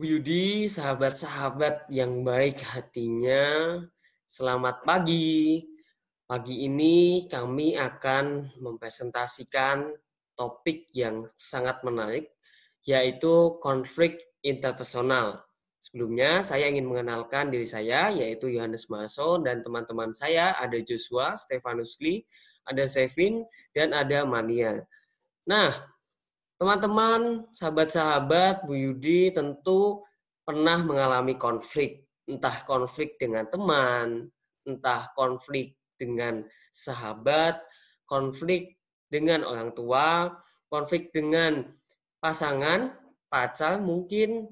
Bu Yudi, sahabat-sahabat yang baik hatinya, selamat pagi. Pagi ini kami akan mempresentasikan topik yang sangat menarik, yaitu konflik interpersonal. Sebelumnya, saya ingin mengenalkan diri saya, yaitu Yohanes Maso, dan teman-teman saya ada Joshua, Stefanus Lee, ada Sevin, dan ada Mania. Nah, teman-teman, sahabat-sahabat, Bu Yudi tentu pernah mengalami konflik. Entah konflik dengan teman, entah konflik dengan sahabat, konflik dengan orang tua, konflik dengan pasangan, pacar mungkin,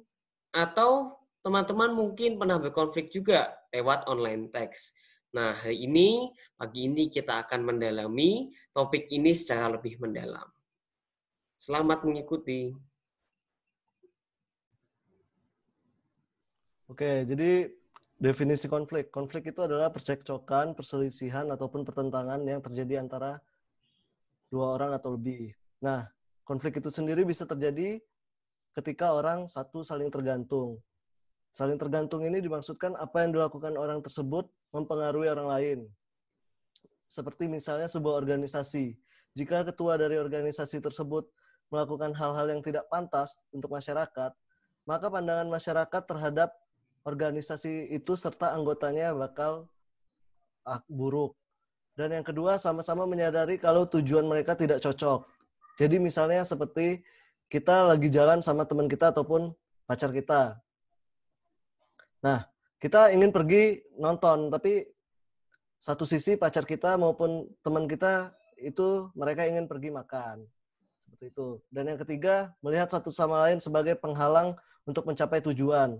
atau teman-teman mungkin pernah berkonflik juga lewat online text. Nah, pagi ini kita akan mendalami topik ini secara lebih mendalam. Selamat mengikuti. Oke, jadi definisi konflik. Konflik itu adalah percekcokan, perselisihan, ataupun pertentangan yang terjadi antara dua orang atau lebih. Nah, konflik itu sendiri bisa terjadi ketika orang satu saling tergantung. Saling tergantung ini dimaksudkan apa yang dilakukan orang tersebut mempengaruhi orang lain. Seperti misalnya sebuah organisasi. Jika ketua dari organisasi tersebut melakukan hal-hal yang tidak pantas untuk masyarakat, maka pandangan masyarakat terhadap organisasi itu serta anggotanya bakal buruk. Dan yang kedua, sama-sama menyadari kalau tujuan mereka tidak cocok. Jadi misalnya seperti kita lagi jalan sama teman kita ataupun pacar kita. Nah, kita ingin pergi nonton, tapi satu sisi pacar kita maupun teman kita itu mereka ingin pergi makan. Seperti itu. Dan yang ketiga, melihat satu sama lain sebagai penghalang untuk mencapai tujuan.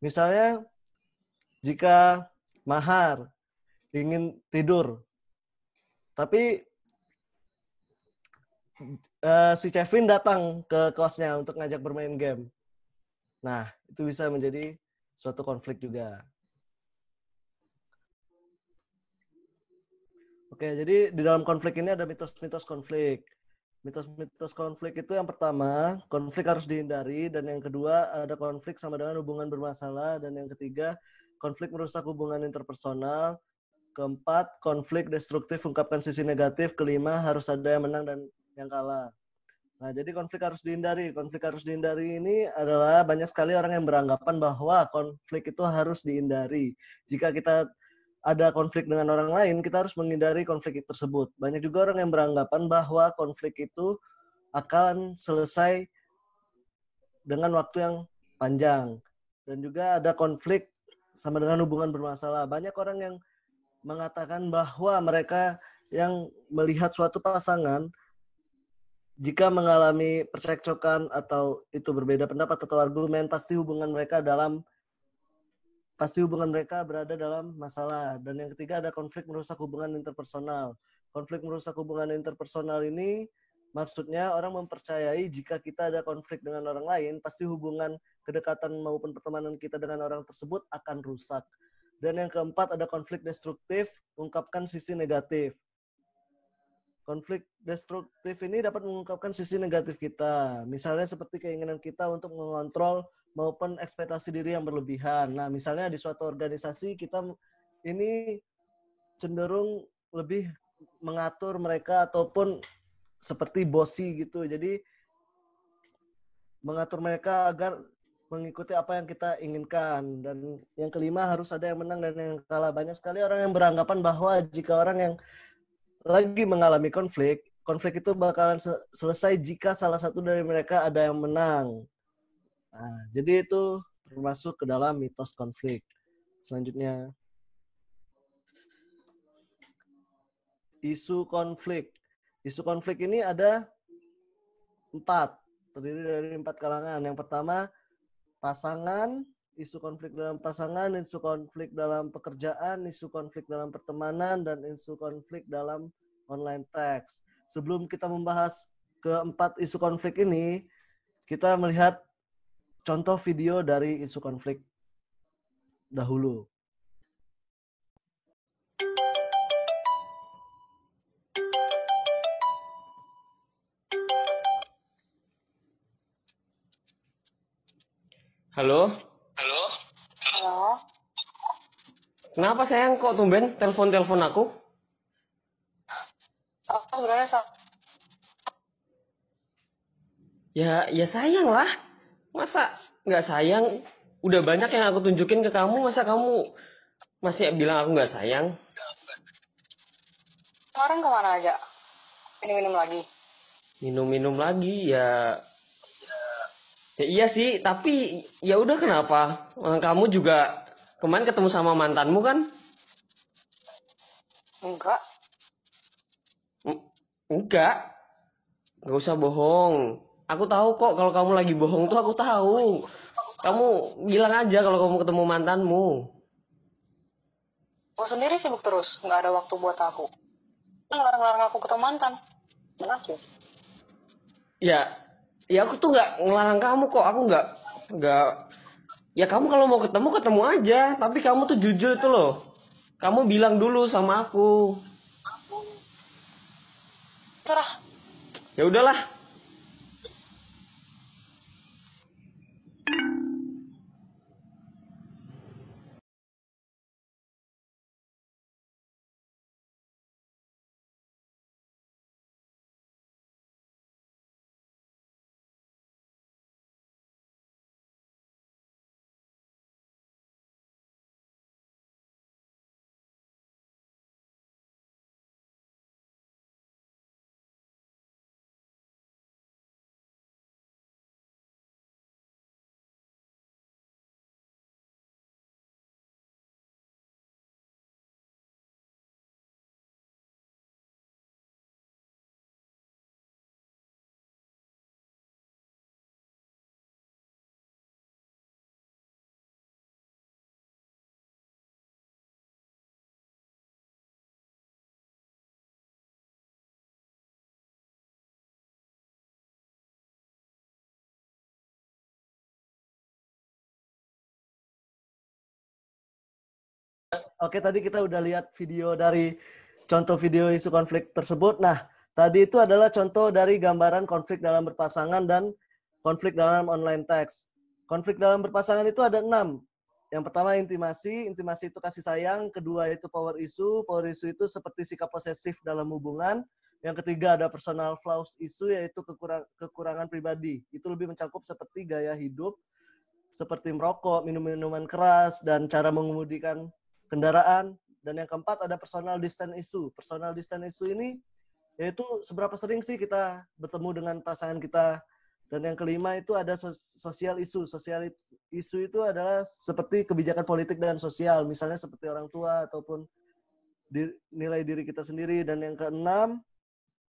Misalnya, jika Mahar ingin tidur, tapi si Kevin datang ke kosnya untuk ngajak bermain game. Nah, itu bisa menjadi suatu konflik juga. Oke, jadi di dalam konflik ini ada mitos-mitos konflik. Mitos-mitos konflik itu yang pertama, konflik harus dihindari, dan yang kedua, ada konflik sama dengan hubungan bermasalah, dan yang ketiga, konflik merusak hubungan interpersonal, keempat, konflik destruktif ungkapkan sisi negatif, kelima, harus ada yang menang dan yang kalah. Nah, jadi konflik harus dihindari. Konflik harus dihindari ini adalah banyak sekali orang yang beranggapan bahwa konflik itu harus dihindari. Jika kita ada konflik dengan orang lain, kita harus menghindari konflik tersebut. Banyak juga orang yang beranggapan bahwa konflik itu akan selesai dengan waktu yang panjang. Dan juga ada konflik sama dengan hubungan bermasalah. Banyak orang yang mengatakan bahwa mereka yang melihat suatu pasangan jika mengalami percekcokan atau itu berbeda pendapat atau argumen, pasti hubungan mereka berada dalam masalah. Dan yang ketiga ada konflik merusak hubungan interpersonal. Konflik merusak hubungan interpersonal ini maksudnya orang mempercayai jika kita ada konflik dengan orang lain, pasti hubungan kedekatan maupun pertemanan kita dengan orang tersebut akan rusak. Dan yang keempat ada konflik destruktif, ungkapkan sisi negatif. Konflik destruktif ini dapat mengungkapkan sisi negatif kita. Misalnya seperti keinginan kita untuk mengontrol maupun ekspektasi diri yang berlebihan. Nah, misalnya di suatu organisasi kita ini cenderung lebih mengatur mereka ataupun seperti bossy gitu. Jadi mengatur mereka agar mengikuti apa yang kita inginkan. Dan yang kelima harus ada yang menang dan yang kalah. Banyak sekali orang yang beranggapan bahwa jika orang yang lagi mengalami konflik, konflik itu bakalan selesai jika salah satu dari mereka ada yang menang. Nah, jadi itu termasuk ke dalam mitos konflik. Selanjutnya, isu konflik. Isu konflik ini ada 4, terdiri dari 4 kalangan. Yang pertama, pasangan, isu konflik dalam pasangan, isu konflik dalam pekerjaan, isu konflik dalam pertemanan, dan isu konflik dalam online text. Sebelum kita membahas keempat isu konflik ini, kita melihat contoh video dari isu konflik dahulu. Halo? Halo? Halo? Kenapa sayang kok tumben telepon-telepon aku? Aku sebenarnya Ya sayang lah. Masa nggak sayang? Udah banyak yang aku tunjukin ke kamu, masa kamu masih bilang aku nggak sayang? kemarin kemana aja? Minum-minum lagi. Minum-minum lagi ya. Ya iya sih, tapi ya udah kenapa? Kamu juga kemarin ketemu sama mantanmu kan? Enggak. Mm, Enggak, nggak usah bohong. Aku tahu kok kalau kamu lagi bohong tuh aku tahu. Kamu bilang aja kalau kamu ketemu mantanmu. Aku sendiri sibuk terus. Nggak ada waktu buat aku. Ngelarang-larang aku ketemu mantan. Dan aku. Ya, ya aku tuh nggak ngelarang kamu kok. Aku nggak. Ya kamu kalau mau ketemu ketemu aja. Tapi kamu tuh jujur itu loh. Kamu bilang dulu sama aku. Cerah. Ya udahlah. Oke, tadi kita udah lihat video dari contoh video isu konflik tersebut. Nah, tadi itu adalah contoh dari gambaran konflik dalam berpasangan dan konflik dalam online text. Konflik dalam berpasangan itu ada 6. Yang pertama intimasi, intimasi itu kasih sayang. Kedua itu power issue itu seperti sikap posesif dalam hubungan. Yang ketiga ada personal flaws issue, yaitu kekurangan pribadi. Itu lebih mencakup seperti gaya hidup, seperti merokok, minum minuman keras, dan cara mengemudikan kendaraan. Dan yang keempat ada personal distance issue. Personal distance issue ini yaitu seberapa sering sih kita bertemu dengan pasangan kita. Dan yang kelima itu ada sosial issue. Sosial issue itu adalah seperti kebijakan politik dan sosial, misalnya seperti orang tua ataupun nilai diri kita sendiri. Dan yang keenam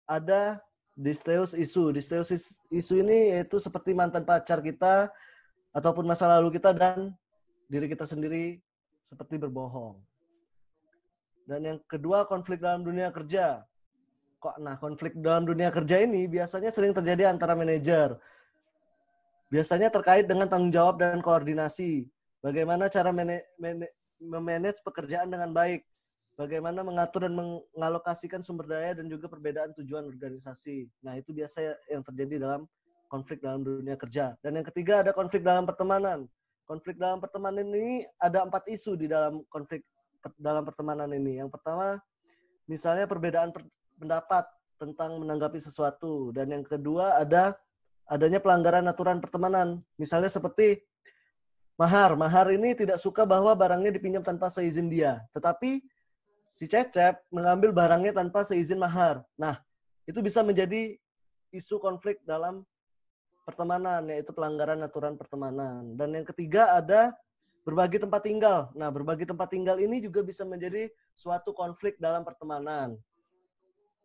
ada dysteus issue. Dysteus issue ini yaitu seperti mantan pacar kita ataupun masa lalu kita dan diri kita sendiri seperti berbohong. Dan yang kedua, konflik dalam dunia kerja. Nah, konflik dalam dunia kerja ini biasanya sering terjadi antara manajer. Biasanya terkait dengan tanggung jawab dan koordinasi. Bagaimana cara memanage pekerjaan dengan baik. Bagaimana mengatur dan mengalokasikan sumber daya dan juga perbedaan tujuan organisasi. Nah, itu biasa yang terjadi dalam konflik dalam dunia kerja. Dan yang ketiga ada konflik dalam pertemanan. Konflik dalam pertemanan ini ada 4 isu di dalam konflik dalam pertemanan ini. Yang pertama, misalnya perbedaan pendapat tentang menanggapi sesuatu. Dan yang kedua adanya pelanggaran aturan pertemanan. Misalnya seperti mahar. Mahar ini tidak suka bahwa barangnya dipinjam tanpa seizin dia. Tetapi si Cecep mengambil barangnya tanpa seizin mahar. Nah, itu bisa menjadi isu konflik dalam pertemanan, yaitu pelanggaran aturan pertemanan. Dan yang ketiga ada berbagi tempat tinggal. Nah, berbagi tempat tinggal ini juga bisa menjadi suatu konflik dalam pertemanan.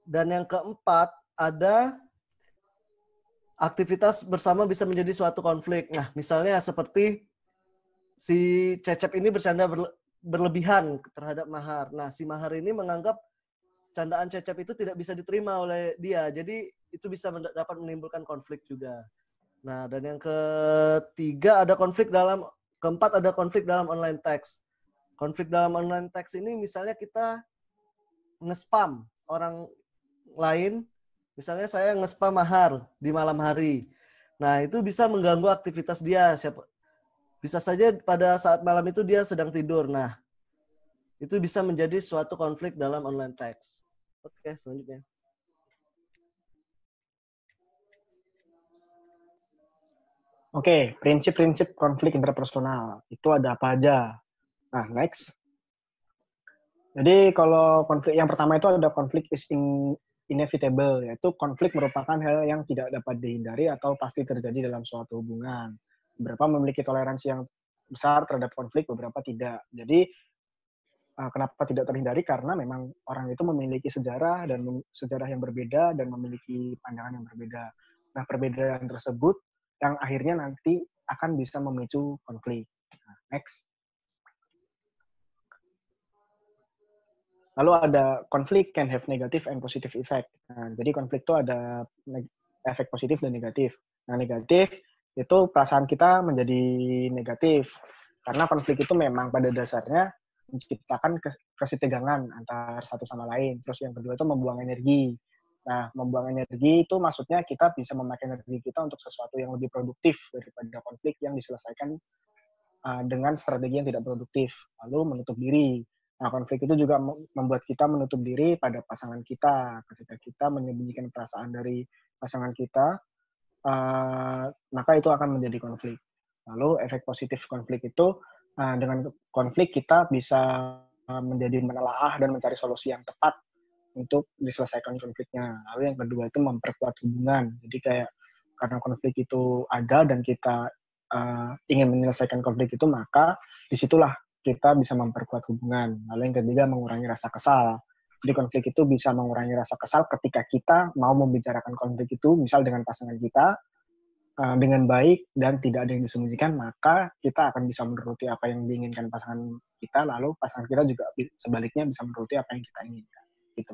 Dan yang keempat ada aktivitas bersama bisa menjadi suatu konflik. Nah, misalnya seperti si Cecep ini bercanda berlebihan terhadap mahar. Nah, si mahar ini menganggap candaan Cecep itu tidak bisa diterima oleh dia. Jadi, itu bisa dapat menimbulkan konflik juga. Nah, dan yang keempat ada konflik dalam online text. Konflik dalam online text ini misalnya kita nge-spam orang lain, misalnya saya nge-spam mahar di malam hari. Nah, itu bisa mengganggu aktivitas dia. Bisa saja pada saat malam itu dia sedang tidur. Nah, itu bisa menjadi suatu konflik dalam online text. Oke, selanjutnya. Oke, prinsip-prinsip konflik interpersonal. Itu ada apa aja? Nah, next. Jadi kalau konflik yang pertama itu ada konflik is inevitable, yaitu konflik merupakan hal yang tidak dapat dihindari atau pasti terjadi dalam suatu hubungan. Beberapa memiliki toleransi yang besar terhadap konflik, beberapa tidak. Jadi kenapa tidak terhindari? Karena memang orang itu memiliki sejarah yang berbeda dan memiliki pandangan yang berbeda. Nah, perbedaan tersebut yang akhirnya nanti akan bisa memicu konflik. Nah, next. Lalu ada konflik can have negative and positive effect. Nah, jadi konflik itu ada efek positif dan negatif. Nah, negatif itu perasaan kita menjadi negatif. Karena konflik itu memang pada dasarnya menciptakan kesetegangan antar satu sama lain. Terus yang kedua itu membuang energi. Nah, membuang energi itu maksudnya kita bisa memakai energi kita untuk sesuatu yang lebih produktif daripada konflik yang diselesaikan dengan strategi yang tidak produktif. Lalu menutup diri. Nah, konflik itu juga membuat kita menutup diri pada pasangan kita. Ketika kita menyembunyikan perasaan dari pasangan kita, maka itu akan menjadi konflik. Lalu efek positif konflik itu, dengan konflik kita bisa menjadi menelaah dan mencari solusi yang tepat untuk diselesaikan konfliknya. Lalu yang kedua itu memperkuat hubungan. Jadi kayak karena konflik itu ada dan kita ingin menyelesaikan konflik itu, maka disitulah kita bisa memperkuat hubungan. Lalu yang ketiga, mengurangi rasa kesal. Jadi konflik itu bisa mengurangi rasa kesal ketika kita mau membicarakan konflik itu, misal dengan pasangan kita, dengan baik dan tidak ada yang disembunyikan, maka kita akan bisa menuruti apa yang diinginkan pasangan kita, lalu pasangan kita juga sebaliknya bisa menuruti apa yang kita inginkan. Gitu.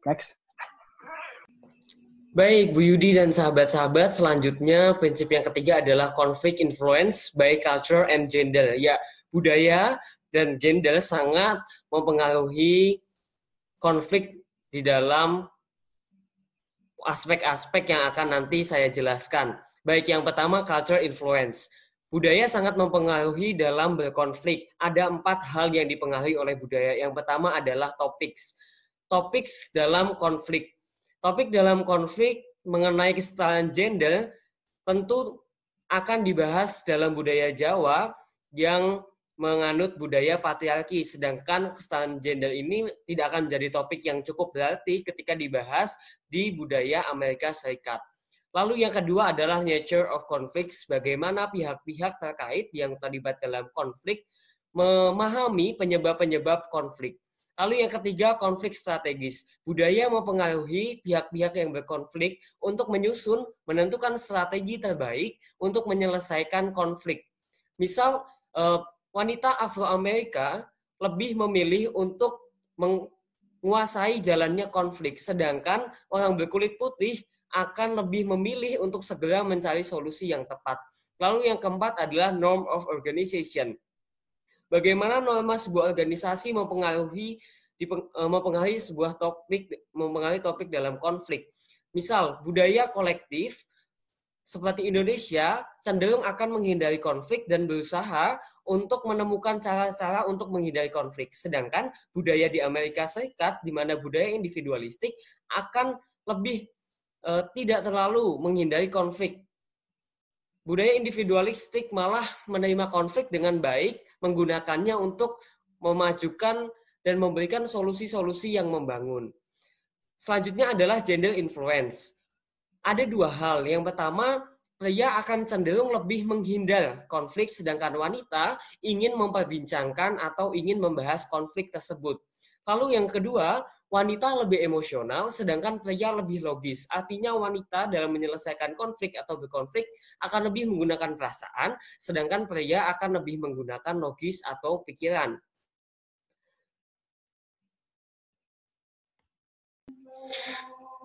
Next. Baik, Bu Yudi dan sahabat-sahabat, selanjutnya prinsip yang ketiga adalah conflict influence by culture and gender. Ya, budaya dan gender sangat mempengaruhi konflik di dalam aspek-aspek yang akan nanti saya jelaskan. Baik, yang pertama culture influence. Budaya sangat mempengaruhi dalam berkonflik. Ada 4 hal yang dipengaruhi oleh budaya. Yang pertama adalah topics. Topics dalam konflik. Topik dalam konflik mengenai kesetaraan gender tentu akan dibahas dalam budaya Jawa yang menganut budaya patriarki, sedangkan kesetaraan gender ini tidak akan menjadi topik yang cukup berarti ketika dibahas di budaya Amerika Serikat. Lalu yang kedua adalah nature of conflicts, bagaimana pihak-pihak terkait yang terlibat dalam konflik memahami penyebab-penyebab konflik. Lalu yang ketiga, konflik strategis. Budaya mempengaruhi pihak-pihak yang berkonflik untuk menyusun, menentukan strategi terbaik untuk menyelesaikan konflik. Misal, wanita Afroamerika lebih memilih untuk menguasai jalannya konflik, sedangkan orang berkulit putih akan lebih memilih untuk segera mencari solusi yang tepat. Lalu yang keempat adalah norm of organization. Bagaimana norma sebuah organisasi mempengaruhi sebuah topik dalam konflik. Misal, budaya kolektif seperti Indonesia cenderung akan menghindari konflik dan berusaha untuk menemukan cara-cara untuk menghindari konflik. Sedangkan budaya di Amerika Serikat, di mana budaya individualistik, akan lebih tidak terlalu menghindari konflik. Budaya individualistik malah menerima konflik dengan baik, menggunakannya untuk memajukan dan memberikan solusi-solusi yang membangun. Selanjutnya adalah gender influence. Ada 2 hal. Yang pertama, pria akan cenderung lebih menghindar konflik, sedangkan wanita ingin memperbincangkan atau ingin membahas konflik tersebut. Lalu yang kedua, wanita lebih emosional, sedangkan pria lebih logis. Artinya wanita dalam menyelesaikan konflik atau berkonflik akan lebih menggunakan perasaan, sedangkan pria akan lebih menggunakan logis atau pikiran.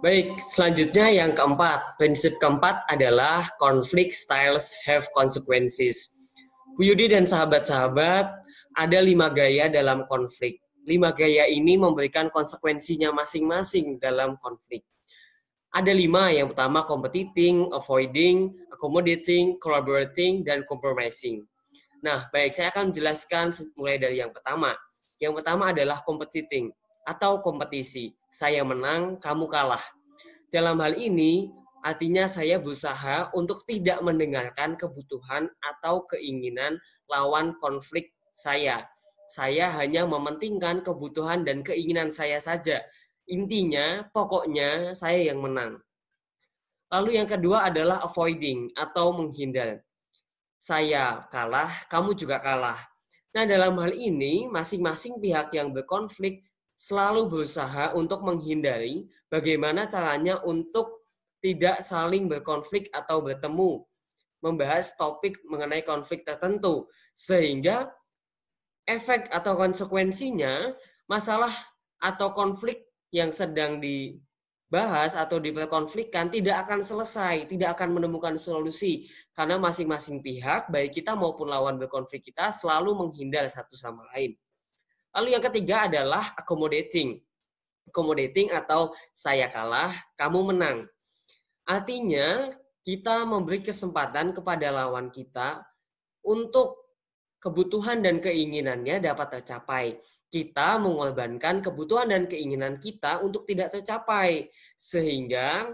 Baik, selanjutnya yang keempat. Prinsip keempat adalah conflict styles have consequences. Bu Yudi dan sahabat-sahabat, ada 5 gaya dalam konflik. 5 gaya ini memberikan konsekuensinya masing-masing dalam konflik. Ada 5, yang pertama competing, avoiding, accommodating, collaborating, dan compromising. Nah, baik, saya akan menjelaskan mulai dari yang pertama. Yang pertama adalah competing atau kompetisi. Saya menang, kamu kalah. Dalam hal ini, artinya saya berusaha untuk tidak mendengarkan kebutuhan atau keinginan lawan konflik saya. Saya hanya mementingkan kebutuhan dan keinginan saya saja. Intinya, pokoknya saya yang menang. Lalu yang kedua adalah avoiding atau menghindar. Saya kalah, kamu juga kalah. Nah, dalam hal ini, masing-masing pihak yang berkonflik selalu berusaha untuk menghindari bagaimana caranya untuk tidak saling berkonflik atau bertemu, membahas topik mengenai konflik tertentu, sehingga efek atau konsekuensinya masalah atau konflik yang sedang dibahas atau diperkonflikkan tidak akan selesai, tidak akan menemukan solusi karena masing-masing pihak, baik kita maupun lawan berkonflik kita, selalu menghindar satu sama lain. Lalu yang ketiga adalah accommodating. Accommodating atau saya kalah, kamu menang. Artinya kita memberi kesempatan kepada lawan kita untuk kebutuhan dan keinginannya dapat tercapai. Kita mengorbankan kebutuhan dan keinginan kita untuk tidak tercapai. Sehingga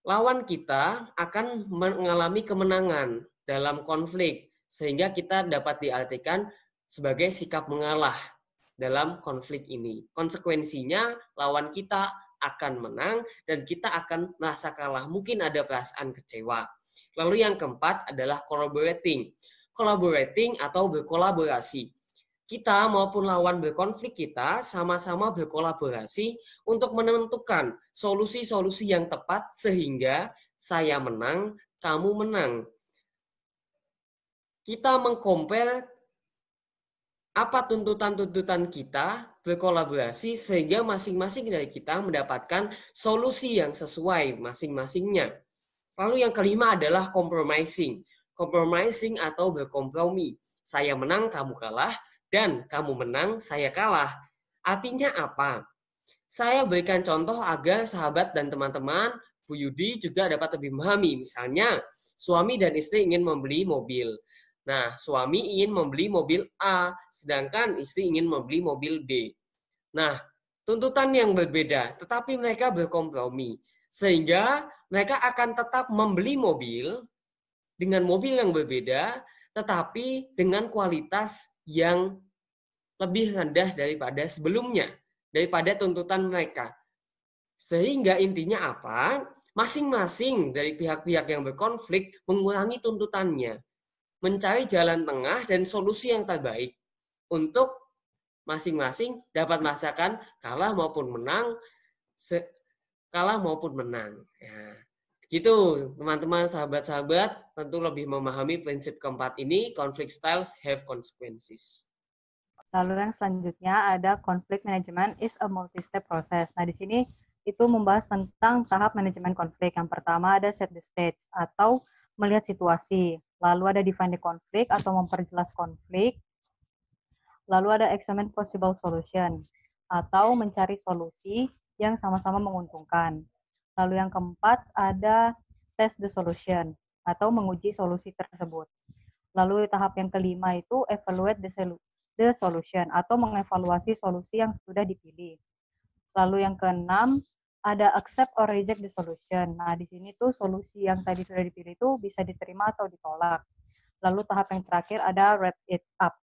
lawan kita akan mengalami kemenangan dalam konflik. Sehingga kita dapat diartikan sebagai sikap mengalah dalam konflik ini. Konsekuensinya lawan kita akan menang dan kita akan merasa kalah. Mungkin ada perasaan kecewa. Lalu yang keempat adalah collaborating. Collaborating atau berkolaborasi. Kita maupun lawan berkonflik kita sama-sama berkolaborasi untuk menentukan solusi-solusi yang tepat sehingga saya menang, kamu menang. Kita mengcompare apa tuntutan-tuntutan kita, berkolaborasi sehingga masing-masing dari kita mendapatkan solusi yang sesuai masing-masingnya. Lalu yang kelima adalah compromising. Compromising atau berkompromi. Saya menang, kamu kalah, dan kamu menang, saya kalah. Artinya apa? Saya berikan contoh agar sahabat dan teman-teman, Bu Yudi juga dapat lebih memahami. Misalnya, suami dan istri ingin membeli mobil. Nah, suami ingin membeli mobil A, sedangkan istri ingin membeli mobil B. Nah, tuntutan yang berbeda, tetapi mereka berkompromi. Sehingga mereka akan tetap membeli mobil dengan mobil yang berbeda, tetapi dengan kualitas yang lebih rendah daripada sebelumnya, daripada tuntutan mereka. Sehingga intinya apa? Masing-masing dari pihak-pihak yang berkonflik mengurangi tuntutannya, mencari jalan tengah dan solusi yang terbaik untuk masing-masing dapat merasakan kalah maupun menang, Ya. Gitu, teman-teman, sahabat-sahabat, tentu lebih memahami prinsip keempat ini, conflict styles have consequences. Lalu yang selanjutnya ada conflict management is a multi-step process. Nah, di sini itu membahas tentang tahap manajemen konflik. Yang pertama ada set the stage atau melihat situasi. Lalu ada define the conflict atau memperjelas konflik. Lalu ada examine possible solution atau mencari solusi yang sama-sama menguntungkan. Lalu yang keempat ada test the solution atau menguji solusi tersebut. Lalu tahap yang kelima itu evaluate the solution atau mengevaluasi solusi yang sudah dipilih. Lalu yang keenam ada accept or reject the solution. Nah, di sini tuh solusi yang tadi sudah dipilih itu bisa diterima atau ditolak. Lalu tahap yang terakhir ada wrap it up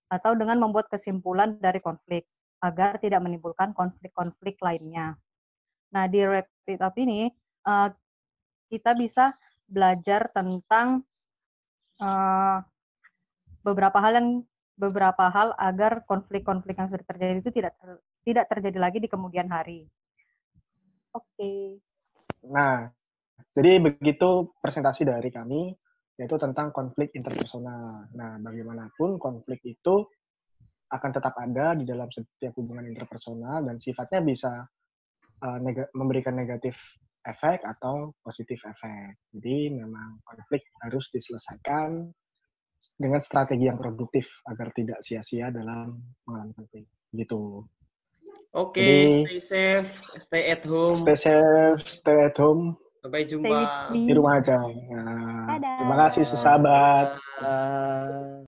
atau dengan membuat kesimpulan dari konflik agar tidak menimbulkan konflik-konflik lainnya. Nah, di wrap it up ini kita bisa belajar tentang beberapa hal agar konflik-konflik yang sudah terjadi itu tidak terjadi lagi di kemudian hari. Oke. Nah, jadi begitu presentasi dari kami, yaitu tentang konflik interpersonal. Nah, bagaimanapun konflik itu akan tetap ada di dalam setiap hubungan interpersonal dan sifatnya bisa memberikan negatif efek atau positif efek. Jadi memang konflik harus diselesaikan dengan strategi yang produktif agar tidak sia-sia dalam mengalami konflik. Gitu. Oke, stay safe, stay at home. Stay safe, stay at home. Sampai jumpa Di rumah aja. Nah, terima kasih sahabat. Dadah.